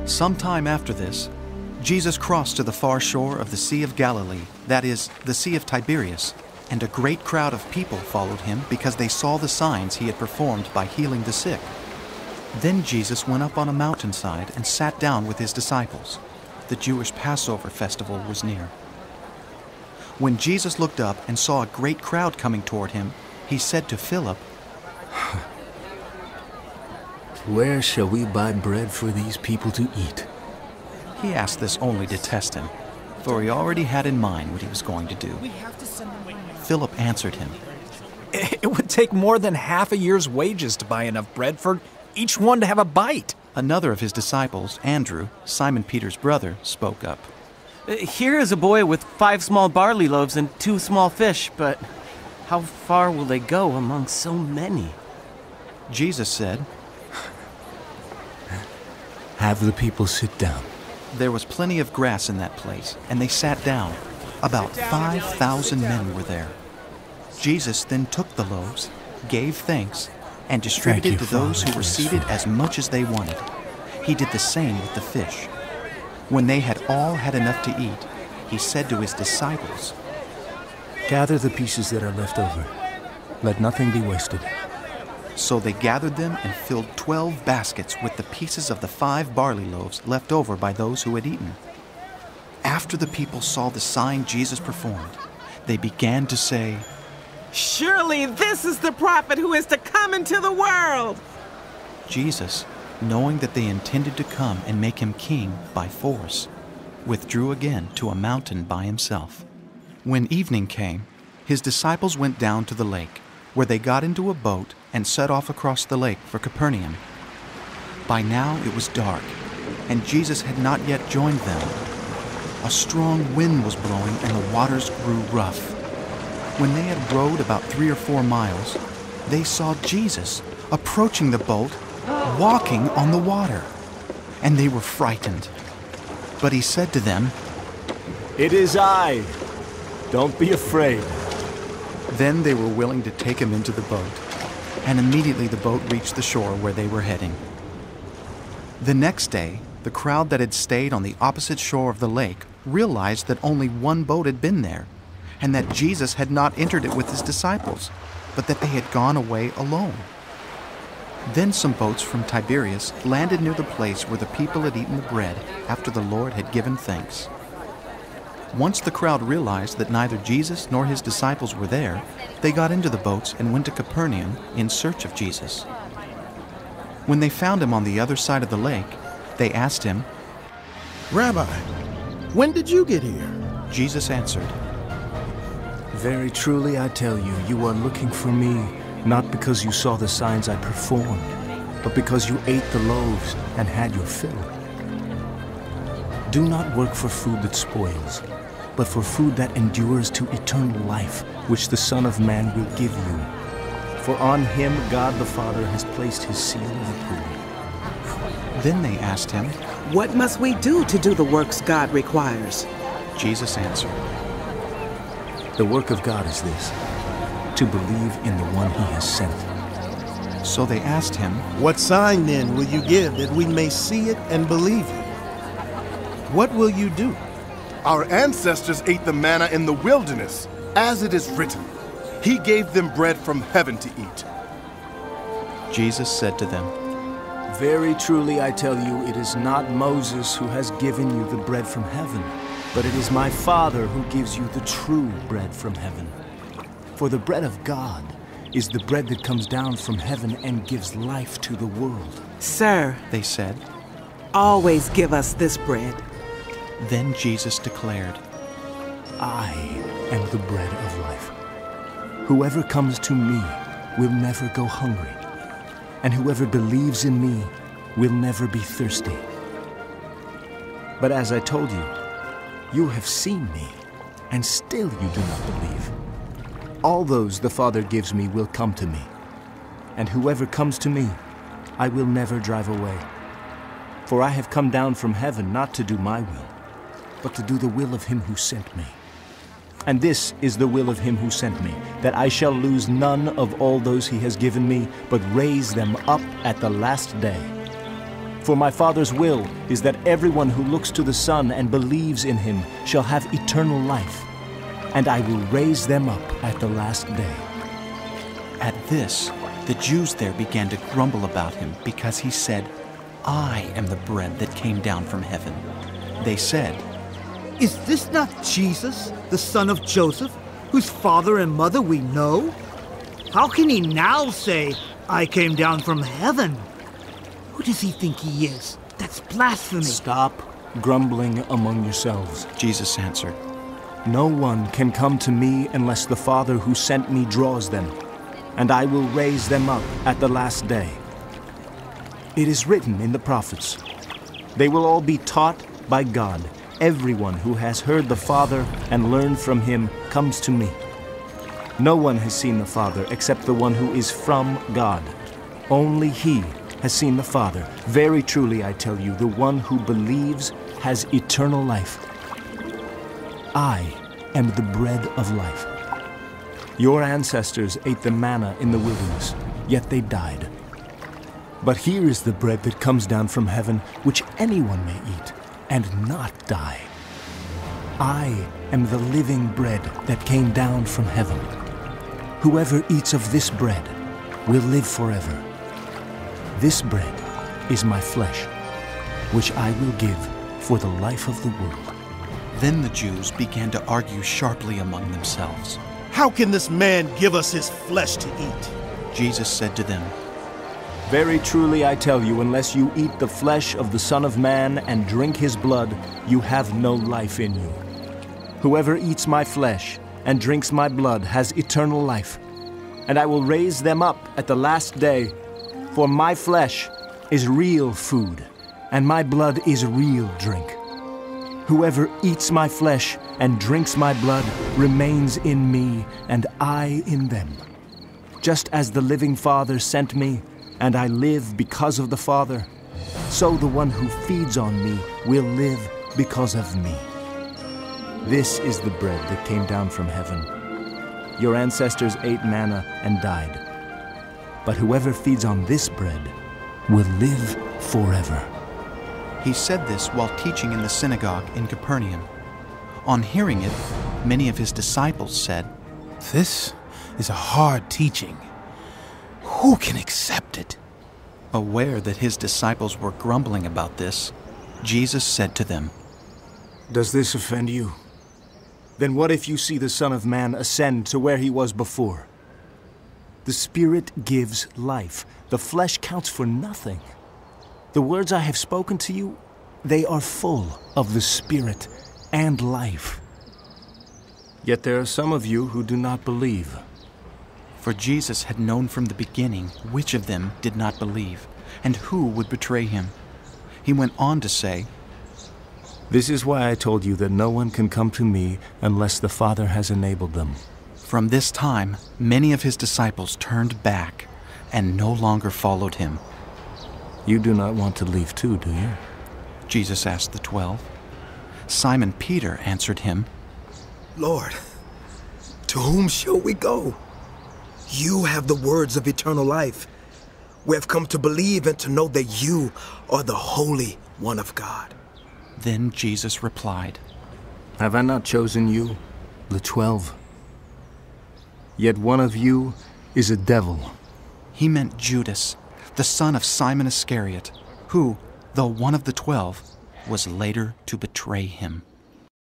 Sometime after this, Jesus crossed to the far shore of the Sea of Galilee, that is, the Sea of Tiberias, and a great crowd of people followed him because they saw the signs he had performed by healing the sick. Then Jesus went up on a mountainside and sat down with his disciples. The Jewish Passover festival was near. When Jesus looked up and saw a great crowd coming toward him, he said to Philip, "Where shall we buy bread for these people to eat?" He asked this only to test him, for he already had in mind what he was going to do. Philip answered him, "It would take more than half a year's wages to buy enough bread for each one to have a bite." Another of his disciples, Andrew, Simon Peter's brother, spoke up. "Here is a boy with 5 small barley loaves and 2 small fish, but how far will they go among so many?" Jesus said, "Have the people sit down." There was plenty of grass in that place, and they sat down. About 5,000 men were there. Jesus then took the loaves, gave thanks, and distributed to those who were seated as much as they wanted. He did the same with the fish. When they had all had enough to eat, he said to his disciples, "Gather the pieces that are left over. Let nothing be wasted." So they gathered them and filled 12 baskets with the pieces of the 5 barley loaves left over by those who had eaten. After the people saw the sign Jesus performed, they began to say, "Surely this is the prophet who is to come into the world." Jesus, knowing that they intended to come and make him king by force, withdrew again to a mountain by himself. When evening came, his disciples went down to the lake, where they got into a boat and set off across the lake for Capernaum. By now it was dark, and Jesus had not yet joined them. A strong wind was blowing and the waters grew rough. When they had rowed about 3 or 4 miles, they saw Jesus approaching the boat, walking on the water, and they were frightened. But he said to them, "It is I. Don't be afraid." Then they were willing to take him into the boat, and immediately the boat reached the shore where they were heading. The next day, the crowd that had stayed on the opposite shore of the lake realized that only one boat had been there, and that Jesus had not entered it with his disciples, but that they had gone away alone. Then some boats from Tiberias landed near the place where the people had eaten the bread after the Lord had given thanks. Once the crowd realized that neither Jesus nor his disciples were there, they got into the boats and went to Capernaum in search of Jesus. When they found him on the other side of the lake, they asked him, "Rabbi, when did you get here?" Jesus answered, "Very truly I tell you, you are looking for me, not because you saw the signs I performed, but because you ate the loaves and had your fill. Do not work for food that spoils, but for food that endures to eternal life, which the Son of Man will give you. For on him God the Father has placed his seal of approval." Then they asked him, "What must we do to do the works God requires?" Jesus answered, "The work of God is this, to believe in the one he has sent." So they asked him, "What sign then will you give that we may see it and believe you? What will you do?" Our ancestors ate the manna in the wilderness, as it is written, He gave them bread from heaven to eat. Jesus said to them, "Very truly I tell you, it is not Moses who has given you the bread from heaven, but it is my Father who gives you the true bread from heaven. For the bread of God is the bread that comes down from heaven and gives life to the world." "Sir," they said, "always give us this bread." Then Jesus declared, "I am the bread of life. Whoever comes to me will never go hungry, and whoever believes in me will never be thirsty. But as I told you, you have seen me, and still you do not believe. All those the Father gives me will come to me, and whoever comes to me, I will never drive away. For I have come down from heaven not to do my will, but to do the will of him who sent me. And this is the will of him who sent me, that I shall lose none of all those he has given me, but raise them up at the last day. For my Father's will is that everyone who looks to the Son and believes in him shall have eternal life, and I will raise them up at the last day." At this, the Jews there began to grumble about him because he said, "I am the bread that came down from heaven." They said, "Is this not Jesus, the son of Joseph, whose father and mother we know? How can he now say, 'I came down from heaven'? Who does he think he is? That's blasphemy." "Stop grumbling among yourselves," Jesus answered. "No one can come to me unless the Father who sent me draws them, and I will raise them up at the last day. It is written in the prophets, 'They will all be taught by God. Everyone who has heard the Father and learned from him comes to me. No one has seen the Father except the one who is from God. Only he has seen the Father. Very truly I tell you, the one who believes has eternal life. I am the bread of life. Your ancestors ate the manna in the wilderness, yet they died. But here is the bread that comes down from heaven, which anyone may eat and not die. I am the living bread that came down from heaven. Whoever eats of this bread will live forever. This bread is my flesh, which I will give for the life of the world." Then the Jews began to argue sharply among themselves. How can this man give us his flesh to eat? Jesus said to them, Very truly I tell you, unless you eat the flesh of the Son of Man and drink his blood, you have no life in you. Whoever eats my flesh and drinks my blood has eternal life, and I will raise them up at the last day. For my flesh is real food, and my blood is real drink. Whoever eats my flesh and drinks my blood remains in me, and I in them. Just as the living Father sent me, and I live because of the Father, so the one who feeds on me will live because of me. This is the bread that came down from heaven. Your ancestors ate manna and died. But whoever feeds on this bread will live forever. He said this while teaching in the synagogue in Capernaum. On hearing it, many of his disciples said, This is a hard teaching. Who can accept it? Aware that his disciples were grumbling about this, Jesus said to them, Does this offend you? Then what if you see the Son of Man ascend to where he was before? The Spirit gives life. The flesh counts for nothing. The words I have spoken to you, they are full of the Spirit and life. Yet there are some of you who do not believe. For Jesus had known from the beginning which of them did not believe, and who would betray him. He went on to say, This is why I told you that no one can come to me unless the Father has enabled them. From this time, many of his disciples turned back and no longer followed him. You do not want to leave too, do you? Jesus asked the 12. Simon Peter answered him, Lord, to whom shall we go? You have the words of eternal life. We have come to believe and to know that you are the Holy One of God. Then Jesus replied, Have I not chosen you, the 12? Yet one of you is a devil. He meant Judas, the son of Simon Iscariot, who, though one of the 12, was later to betray him.